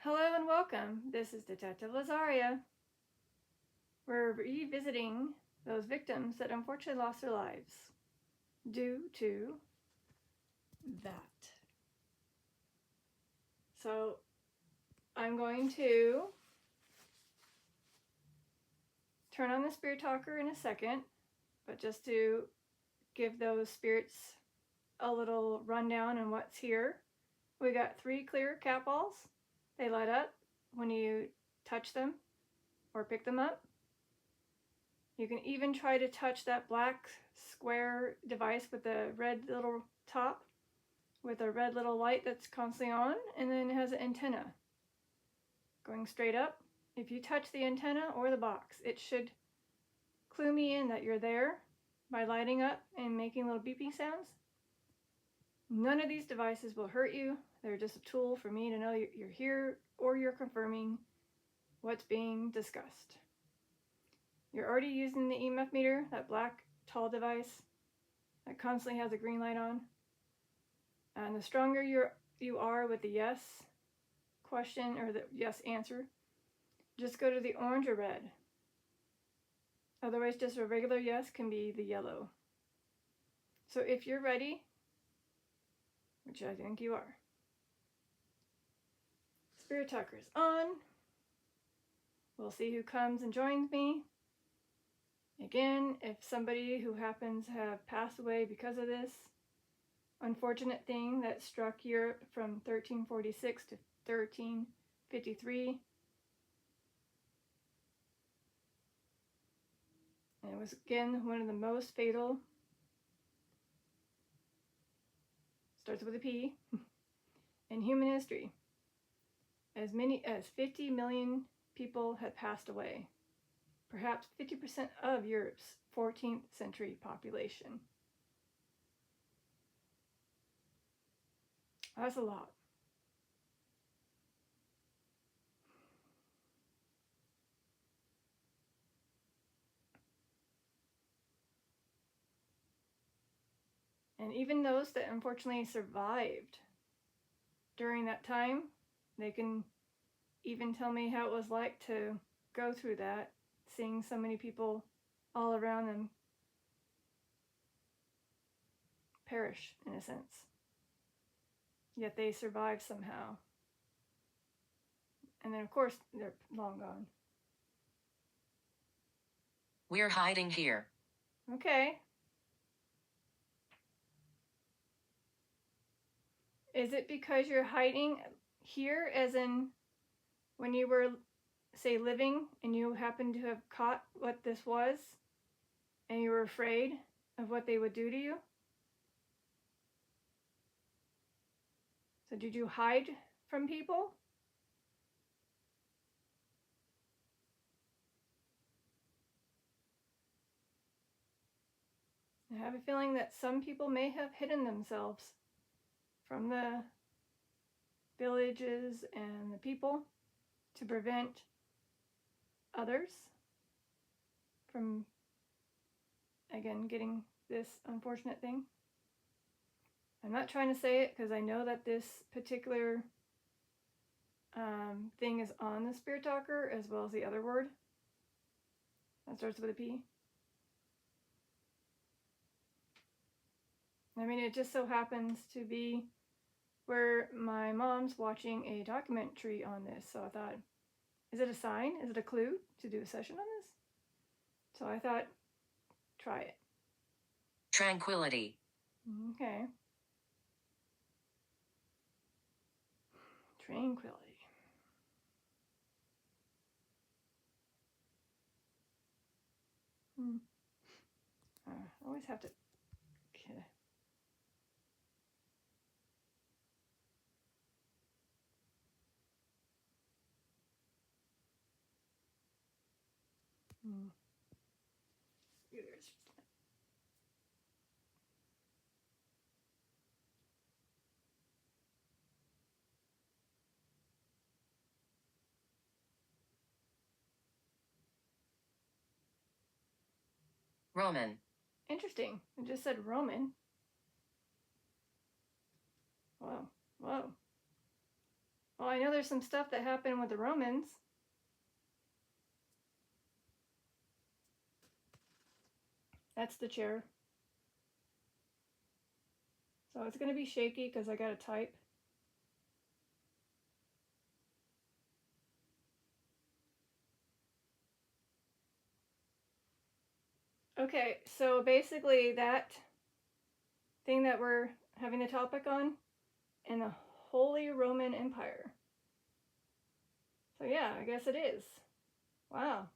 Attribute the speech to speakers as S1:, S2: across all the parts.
S1: Hello and welcome. This is Detective Lazaria. We're revisiting those victims that unfortunately lost their lives due to that. So I'm going to turn on the spirit talker in a second, but just to give those spirits a little rundown on what's here. We got 3 clear cat balls. They light up when you touch them or pick them up. You can even try to touch that black square device with the red little top with a red little light that's constantly on, and then it has an antenna going straight up. If you touch the antenna or the box, it should clue me in that you're there by lighting up and making little beeping sounds. None of these devices will hurt you. They're just a tool for me to know you're here or you're confirming what's being discussed. You're already using the EMF meter, that black tall device that constantly has a green light on. And the stronger you are with the yes question or the yes answer, just go to the orange or red. Otherwise, just a regular yes can be the yellow. So if you're ready, which I think you are, Spirit Talker's on. We'll see who comes and joins me. Again, if somebody who happens to have passed away because of this unfortunate thing that struck Europe from 1346 to 1353, and it was again one of the most fatal, starts with a P, in human history. As many as 50 million people had passed away, perhaps 50% of Europe's 14th century population. That's a lot. And even those that unfortunately survived during that time, they can even tell me how it was like to go through that, seeing so many people all around them perish, in a sense. Yet they survived somehow. And then, of course, they're long gone.
S2: We're hiding here.
S1: Okay. Is it because you're hiding here, as in when you were, say, living and you happened to have caught what this was and you were afraid of what they would do to you? So did you hide from people? I have a feeling that some people may have hidden themselves from the villages and the people to prevent others from, again, getting this unfortunate thing. I'm not trying to say it because I know that this particular thing is on the Spirit Talker as well as the other word that starts with a P. I mean, it just so happens to be where my mom's watching a documentary on this, so I thought, is it a sign? Is it a clue to do a session on this? So I thought, try it.
S2: Tranquility.
S1: Okay. Tranquility. I always have to. Okay.
S2: Roman.
S1: Interesting. It just said Roman. Whoa. Whoa. Well, I know there's some stuff that happened with the Romans. That's the chair. So it's going to be shaky because I got to type. Okay, so basically that thing that we're having the topic on in the Holy Roman Empire. So yeah, I guess it is. Wow.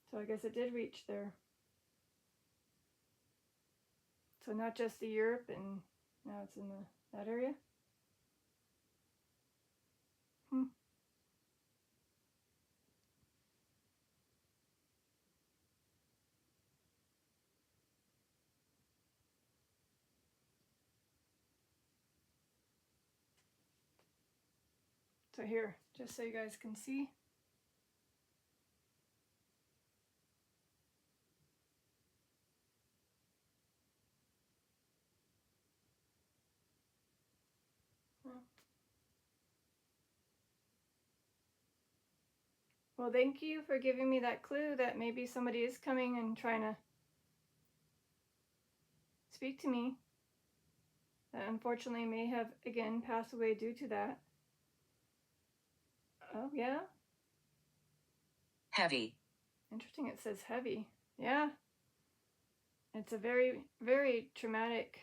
S1: So I guess it did reach there. So not just the Europe, and now it's in that area. So here, just so you guys can see. Well, thank you for giving me that clue that maybe somebody is coming and trying to speak to me. That unfortunately may have again passed away due to that. Oh, yeah?
S2: Heavy.
S1: Interesting, it says heavy. Yeah. It's a very, very traumatic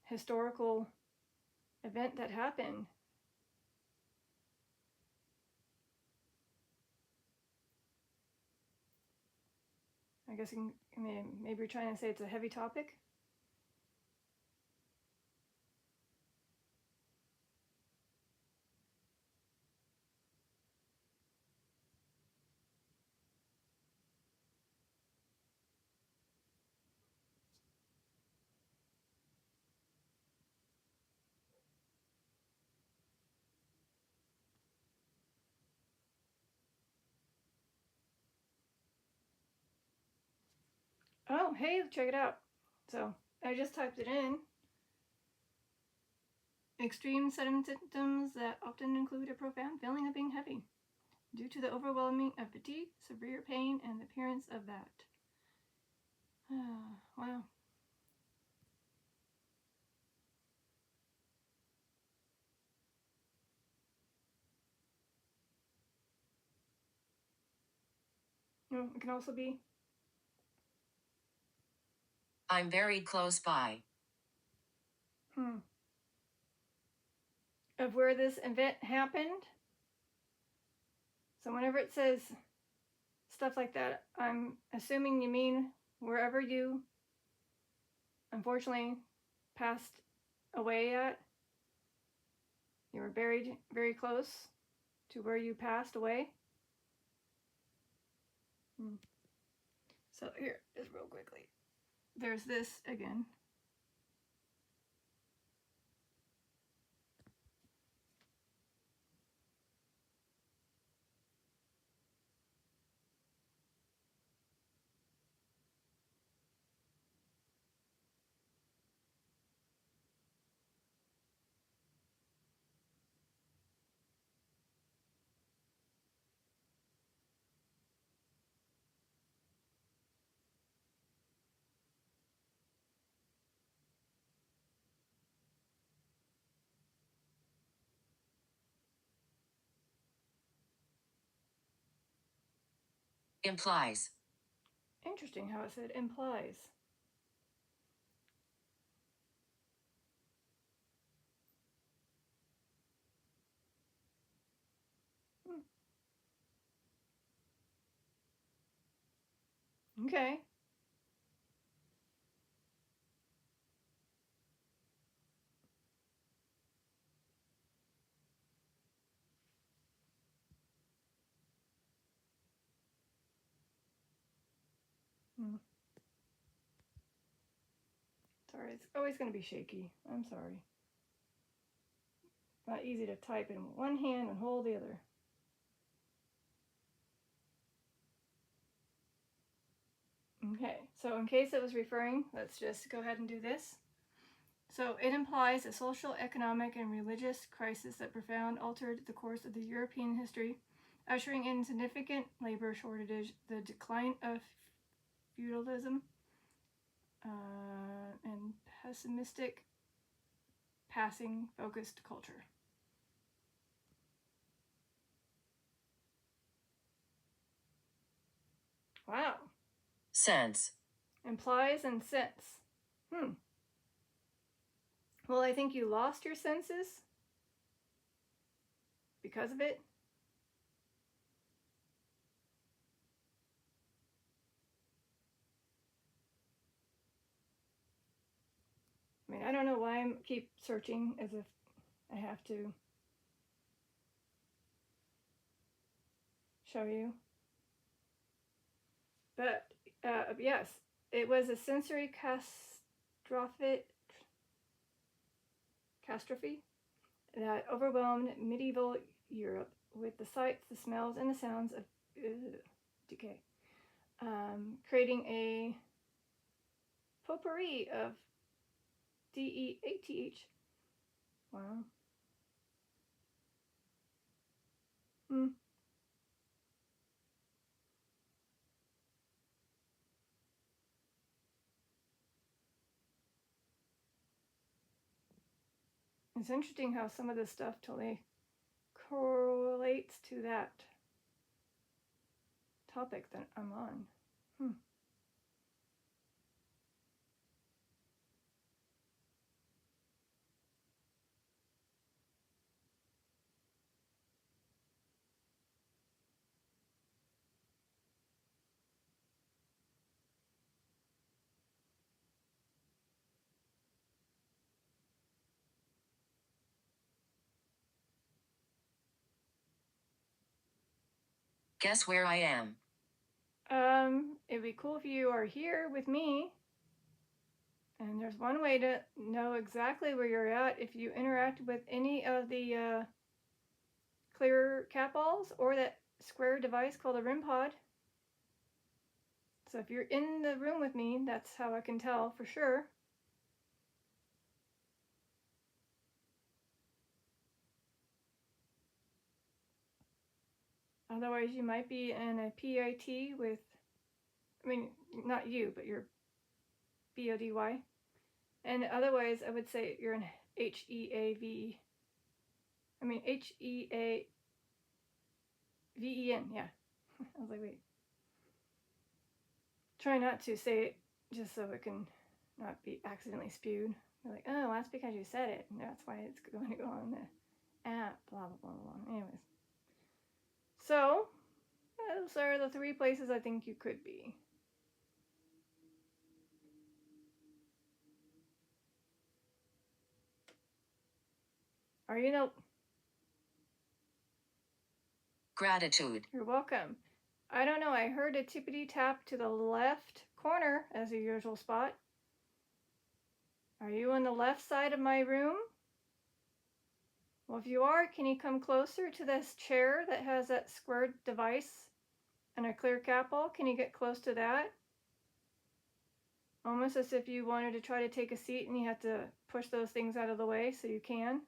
S1: historical event that happened. I guess maybe you're trying to say it's a heavy topic. Oh, hey, check it out. So I just typed it in. Extreme symptoms that often include a profound feeling of being heavy due to the overwhelming of fatigue, severe pain, and the appearance of that. Wow. Oh, it can also be.
S2: I'm very close by.
S1: Of where this event happened. So whenever it says stuff like that, I'm assuming you mean wherever you unfortunately passed away at. You were buried very close to where you passed away. So here, just real quickly. There's this again.
S2: Implies.
S1: Interesting how it said implies. Okay. Sorry, it's always going to be shaky. I'm sorry. Not easy to type in one hand and hold the other. Okay, so in case it was referring, let's just go ahead and do this. So it implies a social, economic, and religious crisis that profoundly altered the course of the European history, ushering in significant labor shortage, the decline of feudalism, and pessimistic, passing-focused culture. Wow.
S2: Sense.
S1: Implies and sense. Well, I think you lost your senses because of it. I mean, I don't know why I keep searching as if I have to show you. But yes, it was a sensory catastrophe that overwhelmed medieval Europe with the sights, the smells, and the sounds of decay, creating a potpourri of DEATH. Wow. It's interesting how some of this stuff totally correlates to that topic that I'm on.
S2: Guess where I am?
S1: It'd be cool if you are here with me. And there's one way to know exactly where you're at if you interact with any of the clear cat balls or that square device called a REM Pod. So if you're in the room with me, that's how I can tell for sure. Otherwise, you might be in a PIT with, I mean, not you, but your BODY. And otherwise, I would say you're in HEAVEN, yeah. I was like, wait. Try not to say it just so it can not be accidentally spewed. You're like, oh, that's because you said it. And that's why it's going to go on the app, blah, blah, blah, blah. Anyways. So, those are the 3 places I think you could be. Are you no?
S2: Gratitude.
S1: You're welcome. I don't know. I heard a tippity tap to the left corner as a usual spot. Are you on the left side of my room? Well, if you are, can you come closer to this chair that has that squared device and a clear cat ball? Can you get close to that? Almost as if you wanted to try to take a seat and you have to push those things out of the way so you can.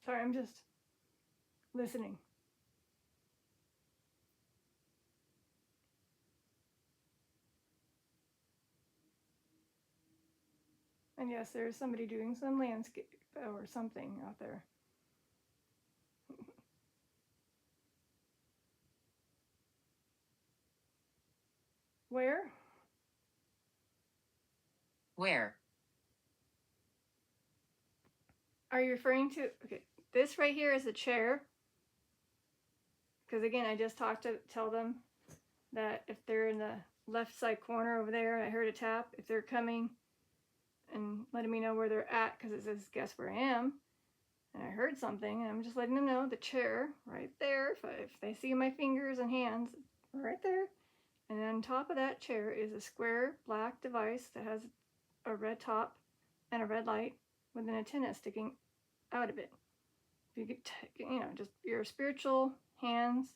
S1: Sorry, I'm just listening. And yes, there's somebody doing some landscape or something out there. Where?
S2: Where?
S1: Are you referring to, okay, this right here is a chair. Because again, I just tell them that if they're in the left side corner over there, I heard a tap, if they're coming and letting me know where they're at, because it says, guess where I am. And I heard something, and I'm just letting them know the chair right there. If they see my fingers and hands, right there. And on top of that chair is a square black device that has a red top and a red light with an antenna sticking out of it. If you get, just your spiritual hands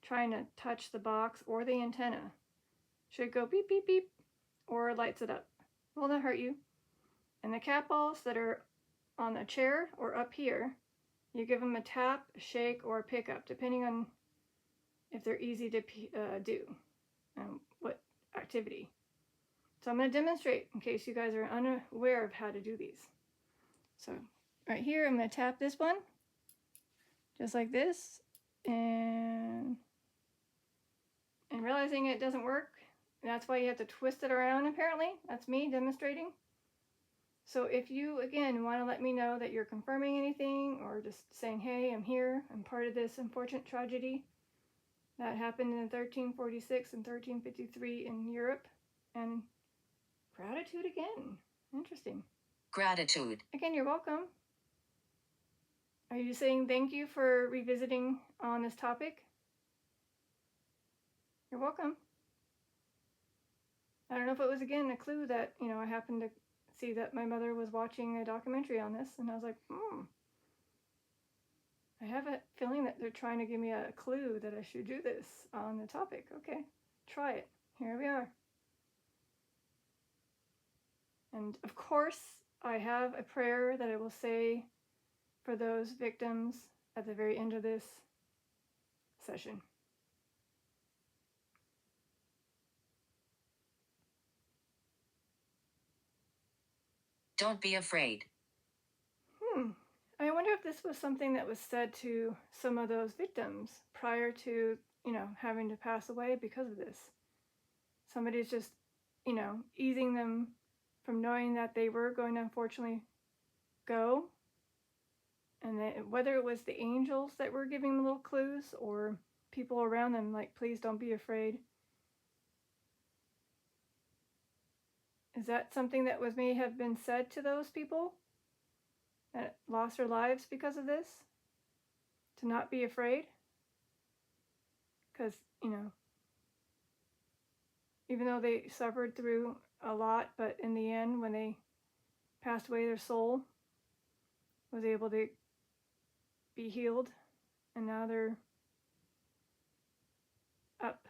S1: trying to touch the box or the antenna, should go beep, beep, beep, or lights it up. Will not hurt you. And the cat balls that are on the chair or up here, you give them a tap, a shake, or a pickup, depending on if they're easy to do and what activity. So I'm going to demonstrate in case you guys are unaware of how to do these. So right here, I'm going to tap this one, just like this, and realizing it doesn't work. That's why you have to twist it around, apparently. That's me demonstrating. So if you, again, want to let me know that you're confirming anything or just saying, hey, I'm here, I'm part of this unfortunate tragedy that happened in 1346 and 1353 in Europe, and gratitude again. Interesting.
S2: Gratitude.
S1: Again, you're welcome. Are you saying thank you for revisiting on this topic? You're welcome. I don't know if it was, again, a clue that, I happened to see that my mother was watching a documentary on this, and I was like, I have a feeling that they're trying to give me a clue that I should do this on the topic. Okay, try it. Here we are. And of course, I have a prayer that I will say for those victims at the very end of this session.
S2: Don't be afraid.
S1: I wonder if this was something that was said to some of those victims prior to, having to pass away because of this. Somebody's just, easing them from knowing that they were going to unfortunately go. And that whether it was the angels that were giving them little clues or people around them, like, please don't be afraid. Is that something that may have been said to those people that lost their lives because of this? To not be afraid? Because, even though they suffered through a lot, but in the end, when they passed away, their soul was able to be healed, and now they're up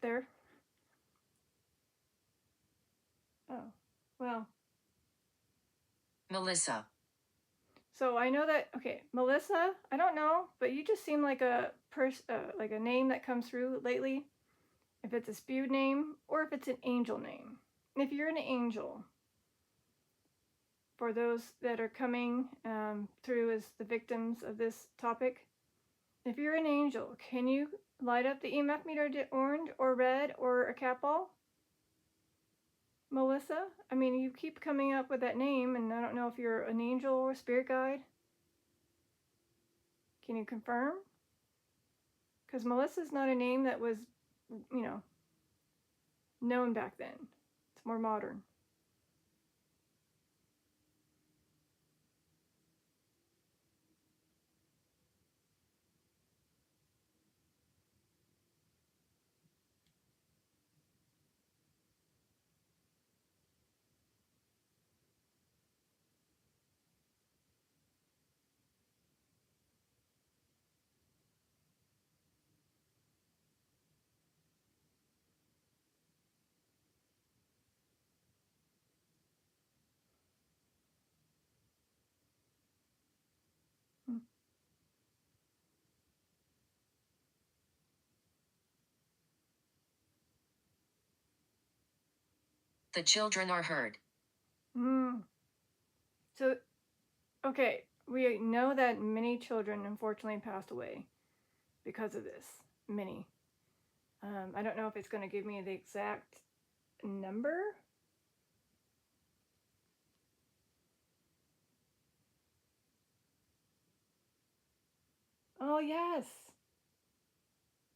S1: there. Oh, well.
S2: Melissa.
S1: So I know that, okay, Melissa, I don't know, but you just seem like a like a name that comes through lately. If it's a spewed name or if it's an angel name. If you're an angel, for those that are coming through as the victims of this topic, if you're an angel, can you light up the EMF meter to orange or red or a cat ball? Melissa? I mean, you keep coming up with that name, and I don't know if you're an angel or spirit guide. Can you confirm? Because Melissa's not a name that was, known back then. It's more modern.
S2: The children are heard.
S1: So, okay, we know that many children unfortunately passed away because of this. Many. I don't know if it's going to give me the exact number. Oh, yes.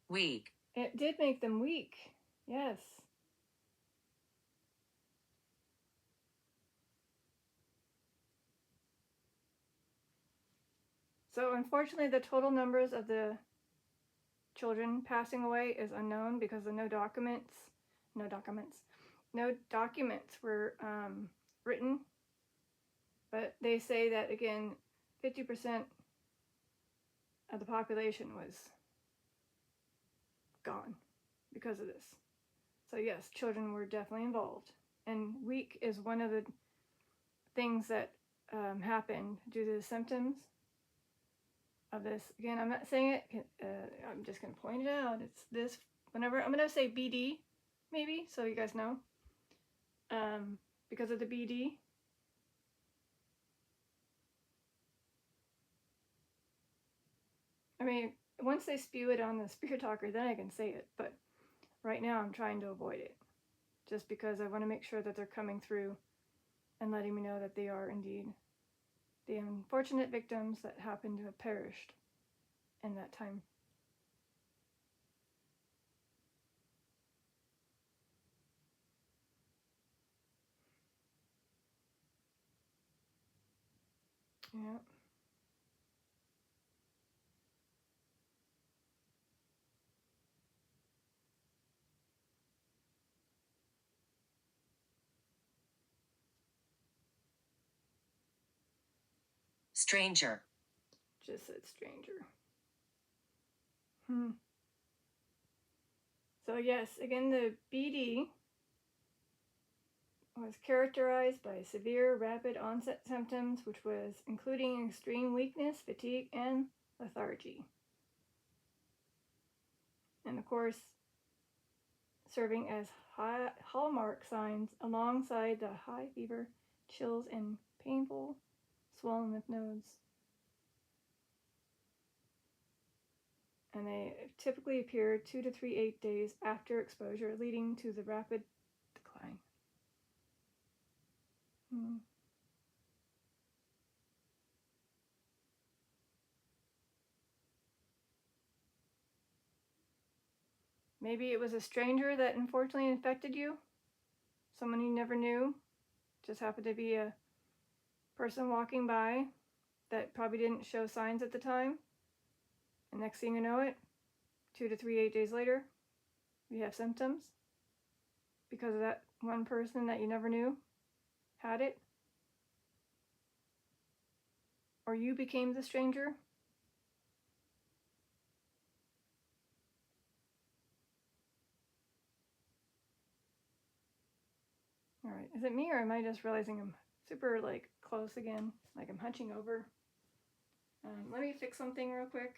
S2: Weak.
S1: It did make them weak. Yes. So unfortunately, the total numbers of the children passing away is unknown because of no documents were written. But they say that, again, 50% of the population was gone because of this. So yes, children were definitely involved. And weak is one of the things that happened due to the symptoms of this. Again, I'm not saying it, I'm just going to point it out. It's this, whenever, I'm going to say BD, maybe, so you guys know. Because of the BD. I mean, once they spew it on the Spirit Talker, then I can say it. But right now, I'm trying to avoid it. Just because I want to make sure that they're coming through and letting me know that they are indeed the unfortunate victims that happen to have perished in that time. Yeah.
S2: Stranger.
S1: Just said stranger. So yes, again, the BD was characterized by severe rapid onset symptoms, which was including extreme weakness, fatigue, and lethargy. And of course, serving as hallmark signs alongside the high fever, chills, and painful swollen lymph nodes. And they typically appear 2 to 8 days after exposure, leading to the rapid decline. Maybe it was a stranger that unfortunately infected you, someone you never knew, just happened to be a person walking by that probably didn't show signs at the time. And next thing you know it, 2 to 8 days later, you have symptoms because of that one person that you never knew had it. Or you became the stranger. All right, is it me or am I just realizing I'm super like close again? Like I'm hunching over. Let me fix something real quick.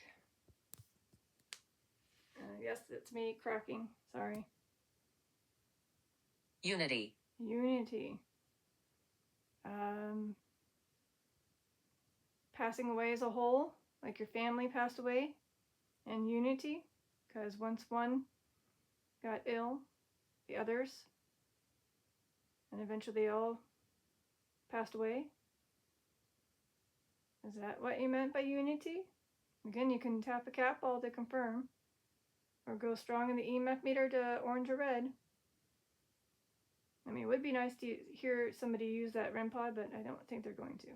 S1: Yes, it's me cracking. Sorry.
S2: Unity.
S1: Unity. Passing away as a whole, like your family passed away, and unity, because once one got ill, the others, and eventually they all passed away. Is that what you meant by unity? Again, you can tap a cat ball to confirm, or go strong in the EMF meter to orange or red. I mean, it would be nice to hear somebody use that REM pod, but I don't think they're going to.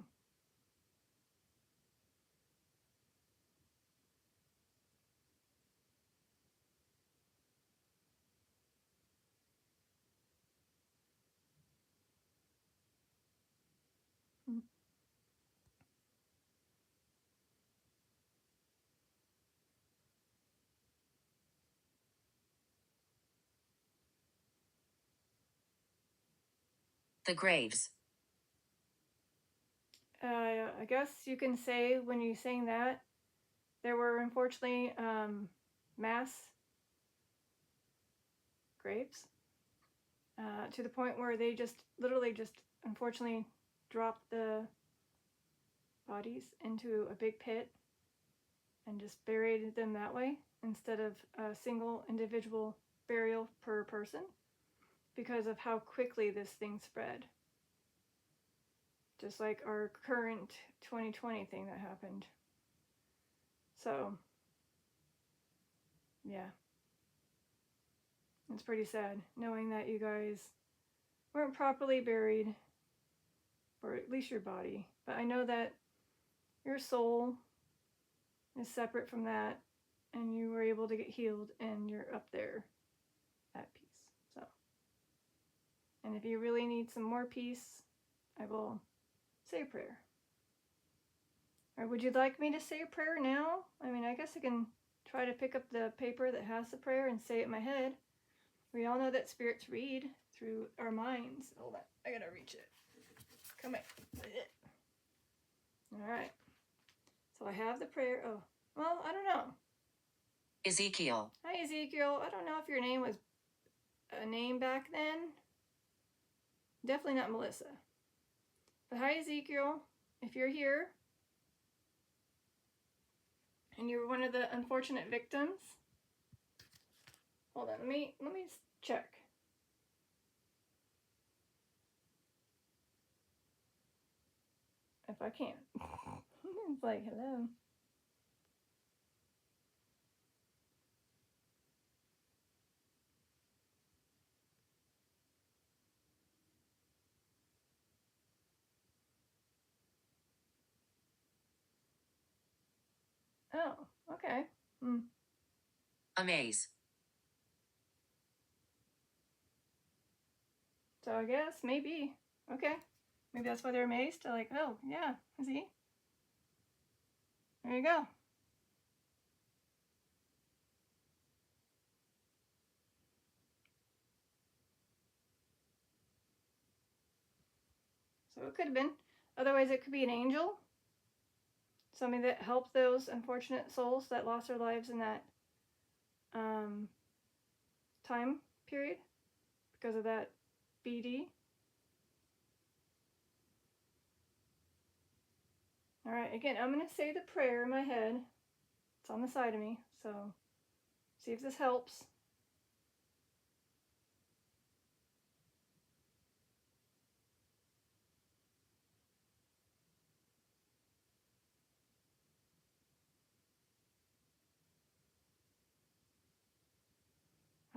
S2: The graves.
S1: I guess you can say when you're saying that, there were unfortunately mass graves to the point where they just literally just unfortunately dropped the bodies into a big pit and just buried them that way instead of a single individual burial per person because of how quickly this thing spread. Just like our current 2020 thing that happened. So, yeah. It's pretty sad knowing that you guys weren't properly buried, or at least your body. But I know that your soul is separate from that, and you were able to get healed, and you're up there at peace. So, and if you really need some more peace, I will say a prayer. Or would you like me to say a prayer now? I mean, I guess I can try to pick up the paper that has the prayer and say it in my head. We all know that spirits read through our minds. Hold on, I gotta reach it. Come here. All right. So I have the prayer. Oh, well, I don't know.
S2: Ezekiel.
S1: Hi, Ezekiel. I don't know if your name was a name back then. Definitely not Melissa. But hi, Ezekiel. If you're here and you're one of the unfortunate victims, hold on. Let me check. If I can. It's like, hello. Oh, okay.
S2: Amaze.
S1: So I guess maybe. Okay. Maybe that's why they're amazed. They're like, oh, yeah, see? There you go. So it could have been. Otherwise, it could be an angel. Something that helped those unfortunate souls that lost their lives in that time period because of that BD. All right, again, I'm going to say the prayer in my head. It's on the side of me, so see if this helps.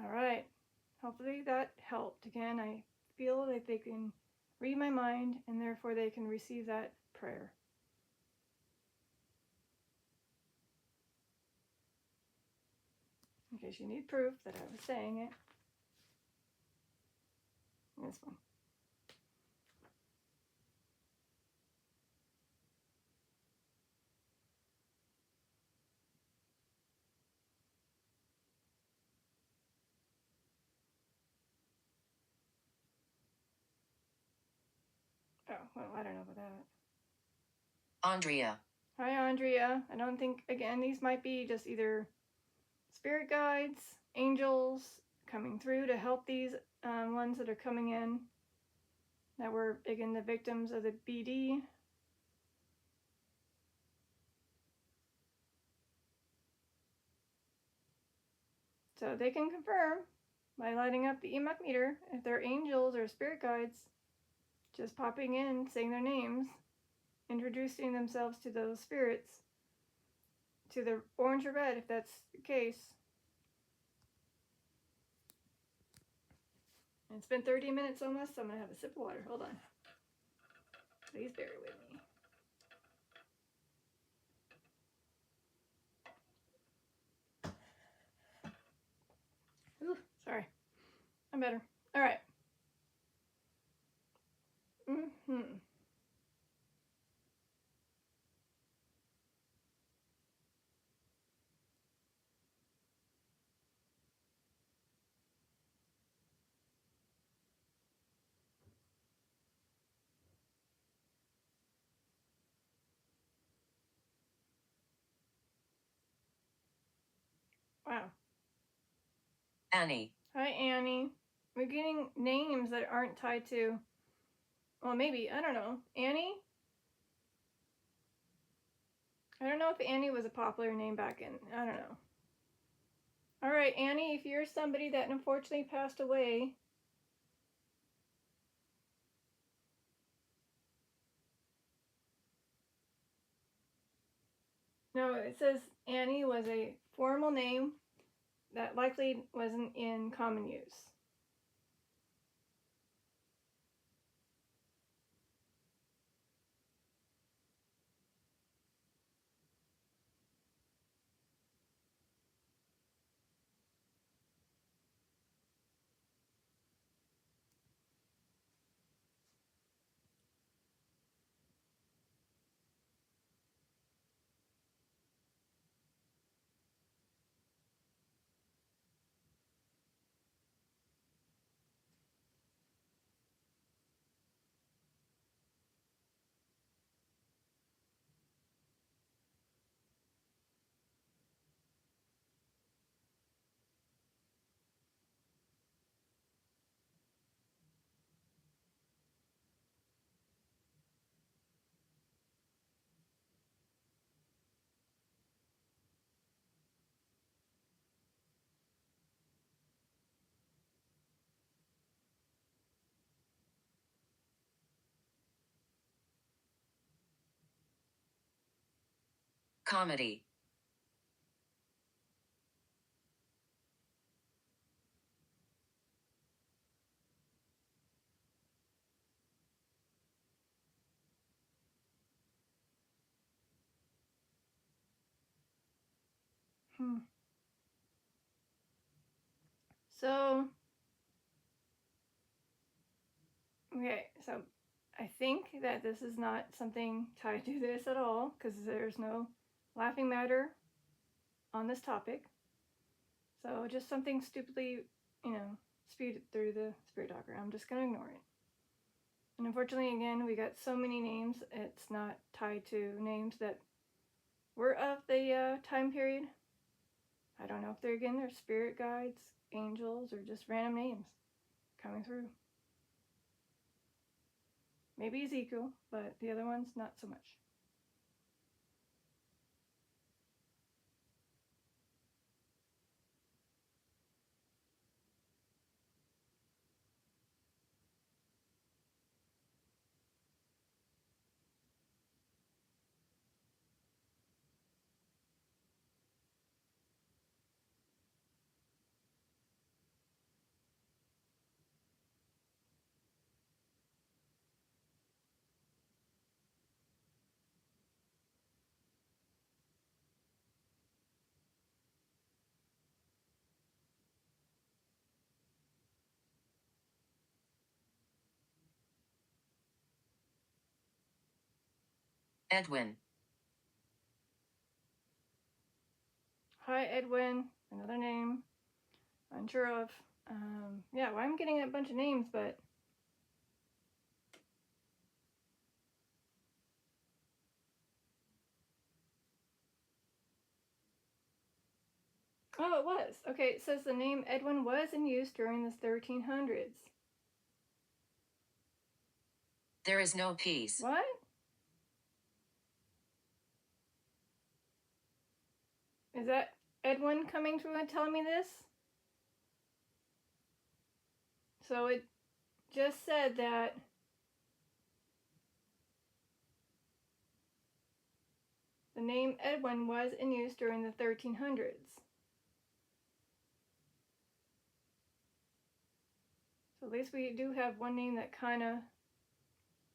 S1: All right, hopefully that helped. Again, I feel that they can read my mind and therefore they can receive that prayer. In case you need proof that I was saying it. This one. Oh, well, I don't know about that.
S2: Andrea.
S1: Hi, Andrea. I don't think, again, these might be just either spirit guides, angels coming through to help these ones that are coming in that were, again, the victims of the BD. So they can confirm by lighting up the EMF meter if they're angels or spirit guides, just popping in, saying their names, introducing themselves to those spirits, to the orange or red if that's the case. It's been 30 minutes almost, so I'm going to have a sip of water. Hold on. Please bear with me. Ooh, sorry. I'm better. All right. Wow.
S2: Annie.
S1: Hi, Annie. We're getting names that aren't tied to, well, maybe, I don't know. Annie? I don't know if Annie was a popular name back in. I don't know. All right, Annie, if you're somebody that unfortunately passed away, no, it says Annie was a formal name that likely wasn't in common use.
S2: Comedy.
S1: So, okay, so I think that this is not something tied to this at all because there's no laughing matter on this topic. So, just something stupidly, spewed through the spirit talker. I'm just going to ignore it. And unfortunately, again, we got so many names, it's not tied to names that were of the time period. I don't know if they're spirit guides, angels, or just random names coming through. Maybe Ezekiel, but the other ones, not so much.
S2: Edwin.
S1: Hi, Edwin. Another name. Unsure of. Yeah, well, I'm getting a bunch of names, but oh, it was. Okay, it says the name Edwin was in use during the 1300s.
S2: There is no peace.
S1: What? Is that Edwin coming through and telling me this? So it just said that the name Edwin was in use during the 1300s. So at least we do have one name that kind of,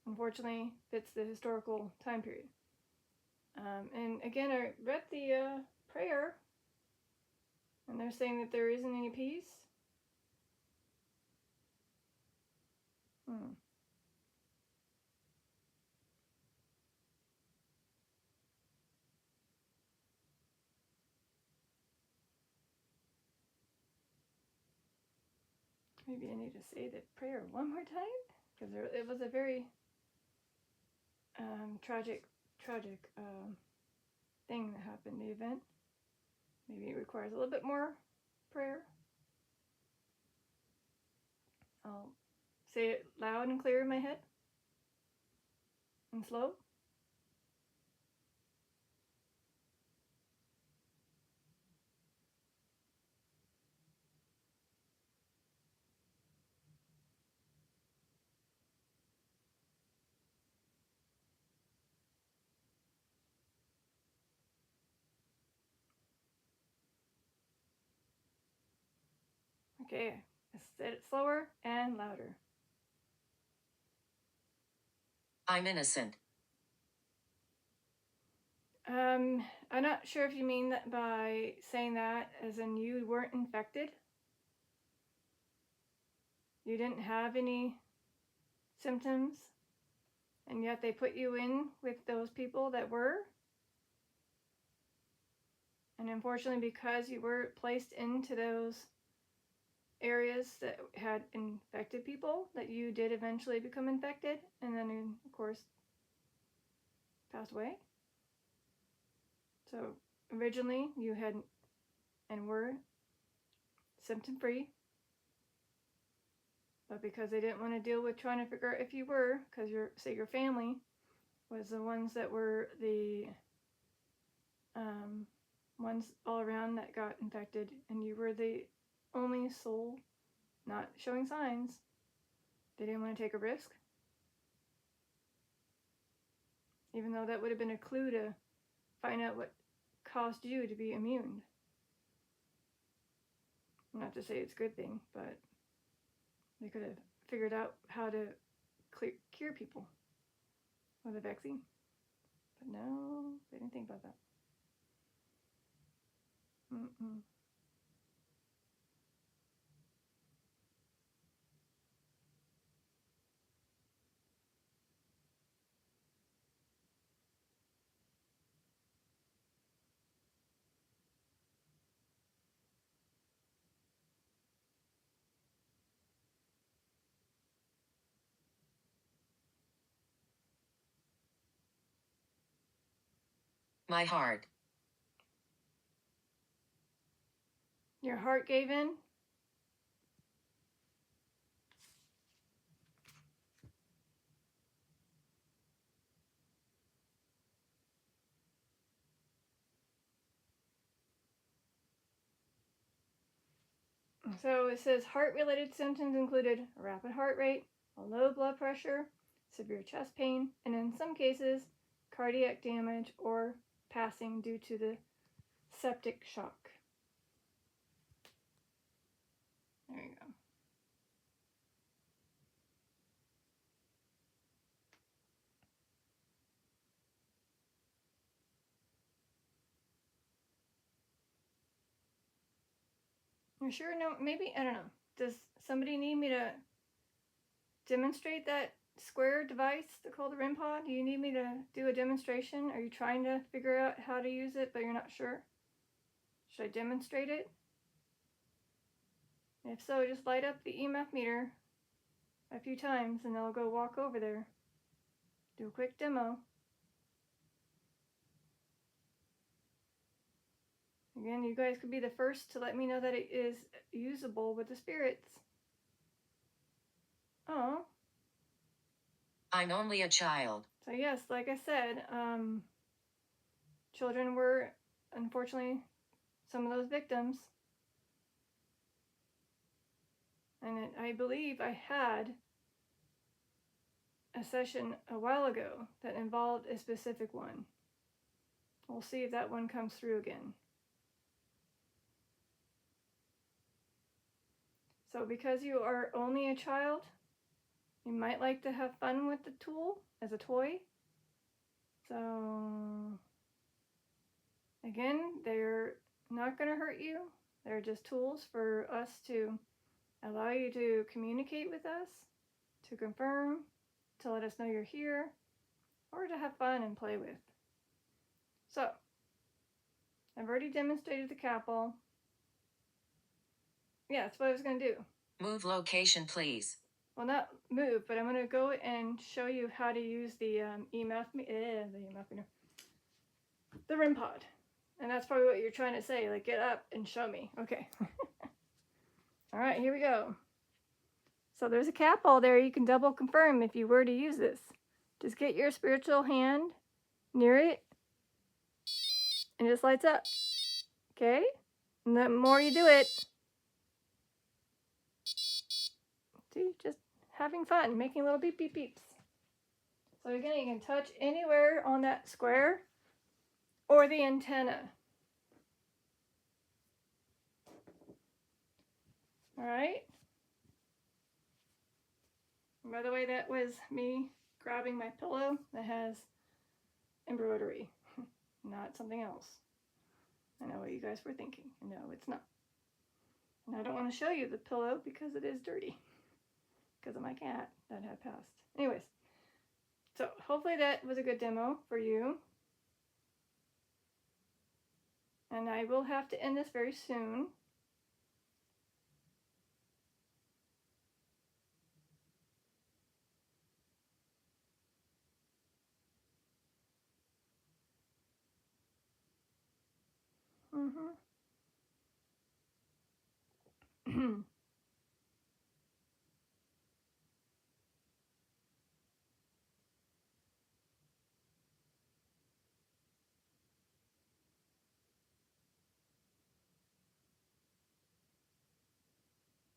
S1: unfortunately, fits the historical time period. And again, I read the prayer, and they're saying that there isn't any peace. Maybe I need to say the prayer one more time, because it was a very tragic thing that happened, the event. Maybe it requires a little bit more prayer. I'll say it loud and clear in my head and slow. Okay, I said it slower and louder.
S2: I'm innocent.
S1: I'm not sure if you mean that by saying that as in you weren't infected. You didn't have any symptoms, and yet they put you in with those people that were. And unfortunately, because you were placed into those areas that had infected people, that you did eventually become infected, and then, of course, passed away. So originally you had and were symptom free, but because they didn't want to deal with trying to figure out if you were, because your family was the ones that were the ones all around that got infected, and you were the only soul not showing signs, they didn't want to take a risk, even though that would have been a clue to find out what caused you to be immune. Not to say it's a good thing, but they could have figured out how to cure people with a vaccine. But no, they didn't think about that. Mm-mm.
S2: My heart.
S1: Your heart gave in? So it says heart-related symptoms included a rapid heart rate, a low blood pressure, severe chest pain, and in some cases, cardiac damage or passing due to the septic shock. There you go. You sure? No, maybe, I don't know. Does somebody need me to demonstrate that square device called the REM Pod? Do you need me to do a demonstration? Are you trying to figure out how to use it, but you're not sure? Should I demonstrate it? If so, just light up the EMF meter a few times and I'll go walk over there. Do a quick demo. Again, you guys could be the first to let me know that it is usable with the spirits. Oh.
S2: I'm only a child.
S1: So yes, like I said, children were unfortunately some of those victims. And I believe I had a session a while ago that involved a specific one. We'll see if that one comes through again. So because you are only a child, you might like to have fun with the tool as a toy. So again, they're not going to hurt you. They're just tools for us to allow you to communicate with us, to confirm, to let us know you're here, or to have fun and play with. So, I've already demonstrated the capsule. Yeah, that's what I was going to do.
S2: Move location, please.
S1: Well, not move, but I'm going to go and show you how to use the EMF meter, the REM Pod. And that's probably what you're trying to say, like, get up and show me. Okay. All right, here we go. So there's a capsule there. You can double confirm if you were to use this. Just get your spiritual hand near it, and it just lights up. Okay? And the more you do it, see, just having fun, making little beep beep beeps. So again, you can touch anywhere on that square or the antenna. All right. And by the way, that was me grabbing my pillow that has embroidery, not something else. I know what you guys were thinking. No, it's not. And I don't want to show you the pillow because it is dirty because of my cat that had passed. Anyways, so hopefully that was a good demo for you. And I will have to end this very soon.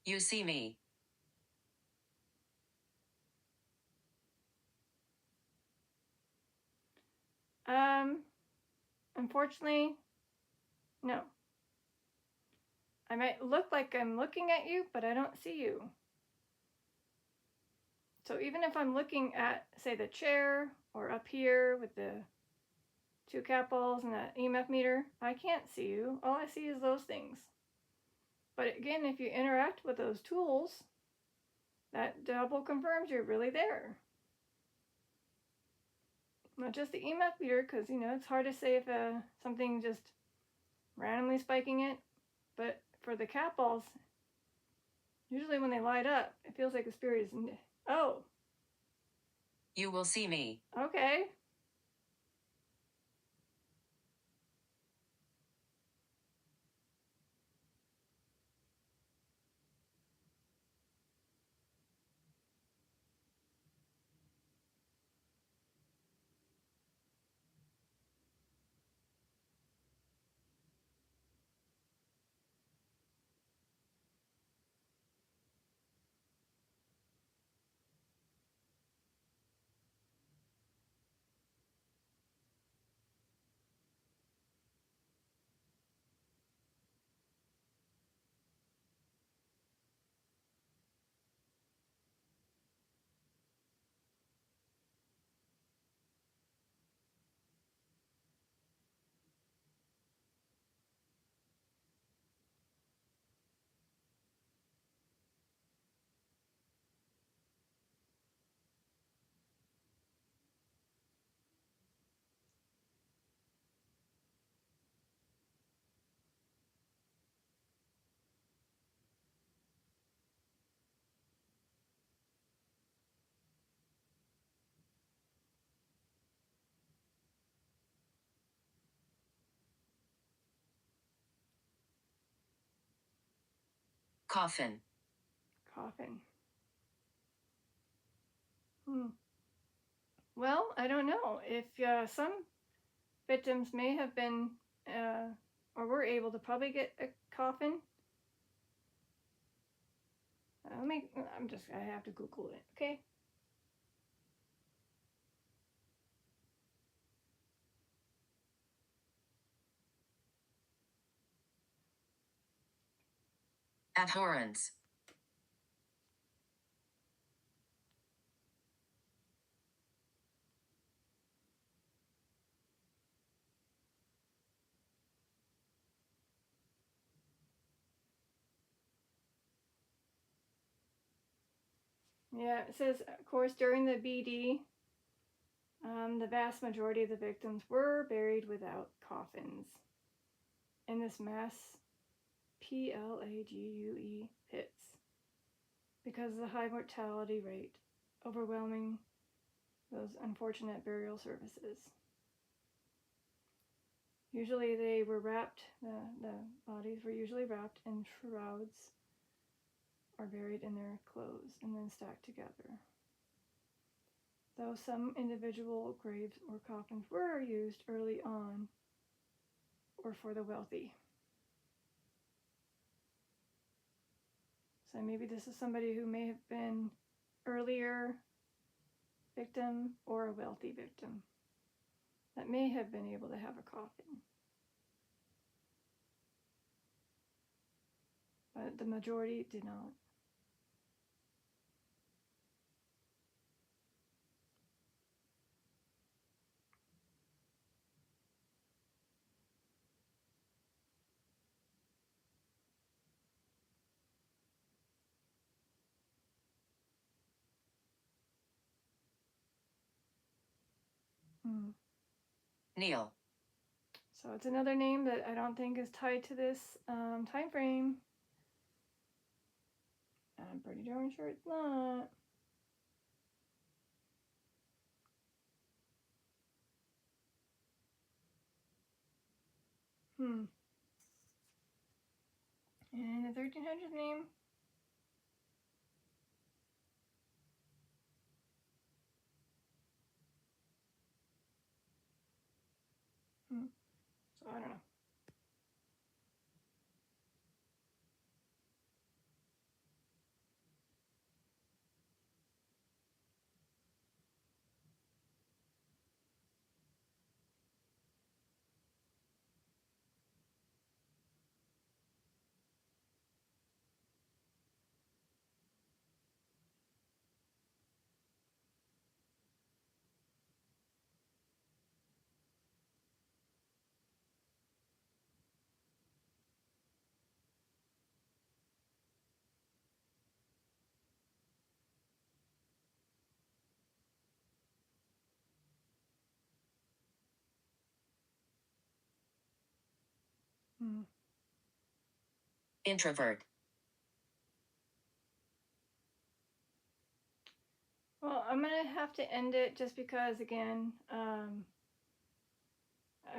S2: You see me.
S1: Unfortunately, no. I might look like I'm looking at you, but I don't see you. So even if I'm looking at, say, the chair or up here with the 2 cat balls and that EMF meter, I can't see you. All I see is those things. But again, if you interact with those tools, that double confirms you're really there. Not just the EMF meter, because, it's hard to say if something just randomly spiking it. But for the cat balls, usually when they light up, it feels like the spirit is... Oh.
S2: You will see me.
S1: Okay.
S2: Coffin.
S1: Coffin. Well, I don't know. If some victims may have been or were able to probably get a coffin. I have to Google it, okay?
S2: Abhorrence.
S1: Yeah, it says, of course, during the BD, the vast majority of the victims were buried without coffins in this mass PLAGUE pits because of the high mortality rate overwhelming those unfortunate burial services. Usually they were wrapped, the bodies were usually wrapped in shrouds or buried in their clothes and then stacked together. Though some individual graves or coffins were used early on or for the wealthy. So maybe this is somebody who may have been earlier victim or a wealthy victim that may have been able to have a coffin. but the majority did not.
S2: Neil.
S1: So it's another name that I don't think is tied to this time frame. I'm pretty darn sure it's not. And the 1300s name? So I don't know.
S2: Introvert.
S1: Well, I'm going to have to end it just because, again, I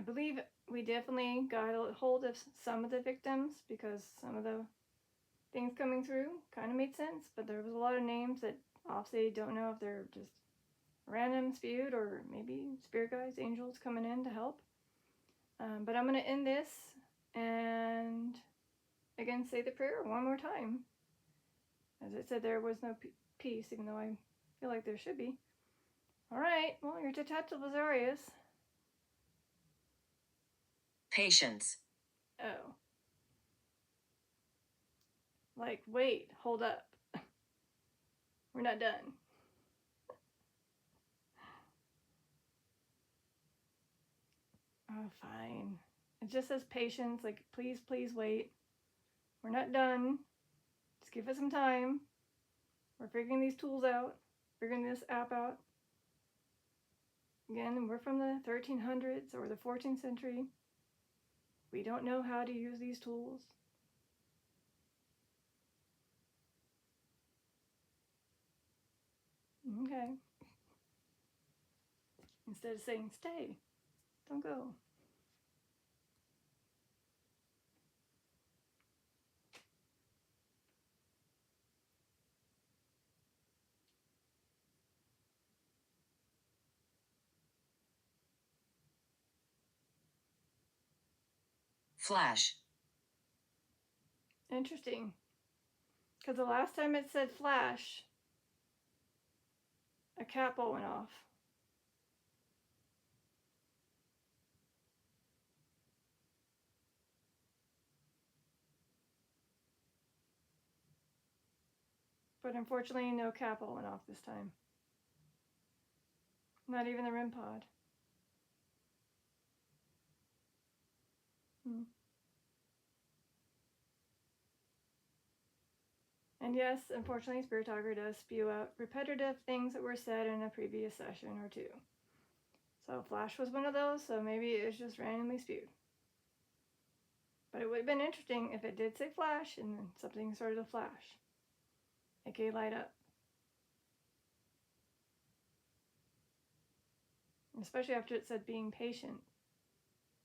S1: believe we definitely got a hold of some of the victims because some of the things coming through kind of made sense, but there was a lot of names that obviously don't know if they're just random spewed or maybe spirit guides, angels coming in to help. But I'm going to end this and again say the prayer one more time. As it said, there was no peace, even though I feel like there should be. All right, well, your Detective Lazarius.
S2: Patience.
S1: Oh. Like, wait, hold up. We're not done. Oh, fine. It just says patience, like, please, please wait. We're not done. Just give us some time. We're figuring these tools out, figuring this app out. Again, we're from the 1300s or the 14th century. We don't know how to use these tools. Okay. Instead of saying, stay, don't go.
S2: Flash.
S1: Interesting. Because the last time it said flash, a capo went off. But unfortunately, no capo went off this time. Not even the REM Pod. And yes, unfortunately, Spirit Talker does spew out repetitive things that were said in a previous session or two. So Flash was one of those, so maybe it's just randomly spewed. But it would have been interesting if it did say flash and then something started to flash. aka light up. Especially after it said being patient.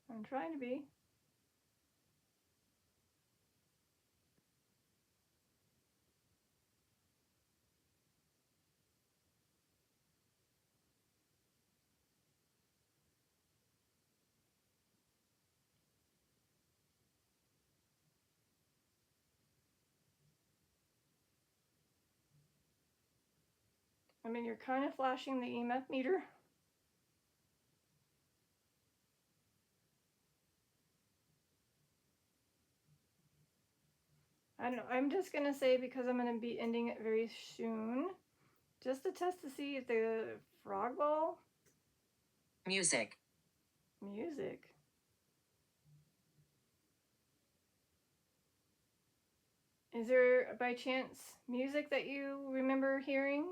S1: I'm trying to be. I mean, you're kind of flashing the EMF meter. I don't know. I'm just going to say, because I'm going to be ending it very soon, just to test to see if the frog ball.
S2: Music.
S1: Music. Is there, by chance, music that you remember hearing?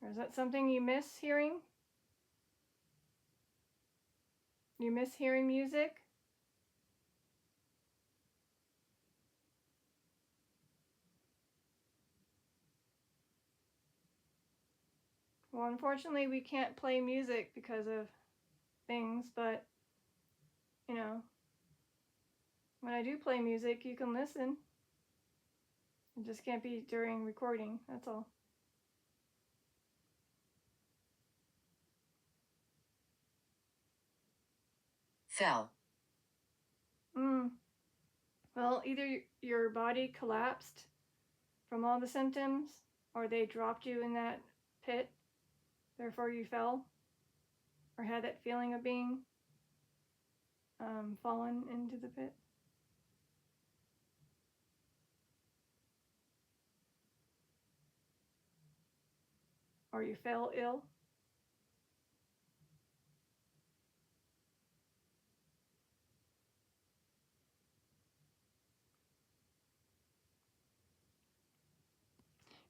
S1: Or is that something you miss hearing? You miss hearing music? Well, unfortunately, we can't play music because of things, but, you know, when I do play music, you can listen. It just can't be during recording, that's all.
S2: Fell.
S1: Well, either your body collapsed from all the symptoms, or they dropped you in that pit, therefore you fell, or had that feeling of being fallen into the pit. Or you fell ill.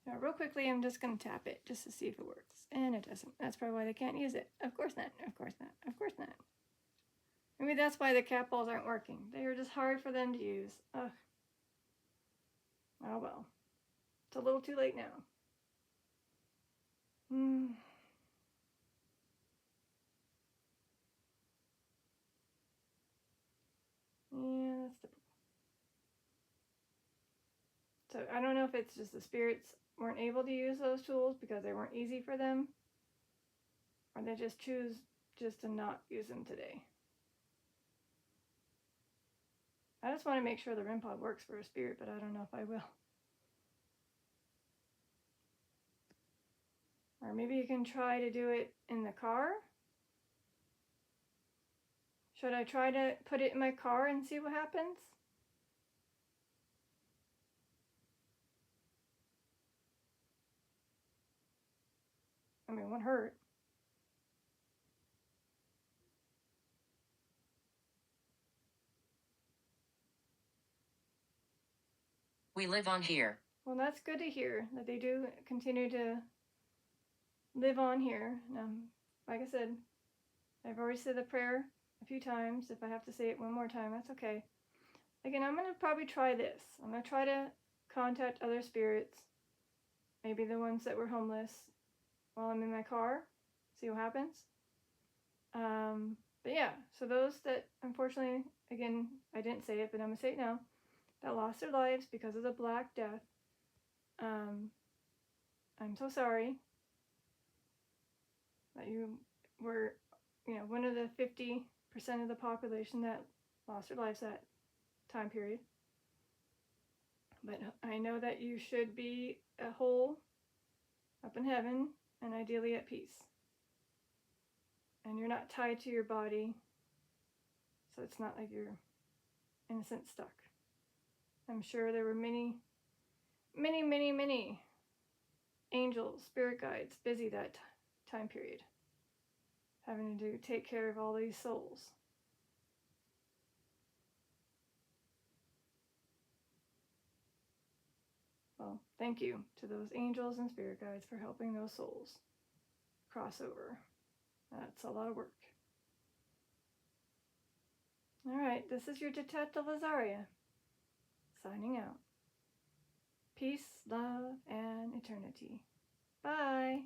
S1: Now, real quickly, I'm just going to tap it just to see if it works. And it doesn't. That's probably why they can't use it. Of course not. Of course not. Of course not. Maybe that's why the cat balls aren't working. They are just hard for them to use. Ugh. Oh well. It's a little too late now. Yeah, that's typical. So I don't know if it's just the spirits weren't able to use those tools because they weren't easy for them, or they just choose just to not use them today. I just want to make sure the REM Pod works for a spirit, but I don't know if I will. Or maybe you can try to do it in the car. Should I try to put it in my car and see what happens? I mean, it won't hurt.
S2: We live on here.
S1: Well, that's good to hear that they do continue to live on here. Like I said, I've already said the prayer a few times. If I have to say it one more time, that's okay. Again, I'm going to probably try this. I'm going to try to contact other spirits, maybe the ones that were homeless, while I'm in my car, see what happens. But yeah, so those that, unfortunately, again, I didn't say it, but I'm going to say it now, that lost their lives because of the Black Death, I'm so sorry that you were, one of the 50% of the population that lost their lives that time period. But I know that you should be whole, up in heaven, and ideally at peace. And you're not tied to your body, so it's not like you're innocent stuck. I'm sure there were many, many, many, many angels, spirit guides busy that time period, having to take care of all these souls. Well, thank you to those angels and spirit guides for helping those souls cross over. That's a lot of work. All right, this is your Detective Lazaria, signing out. Peace, love, and eternity. Bye.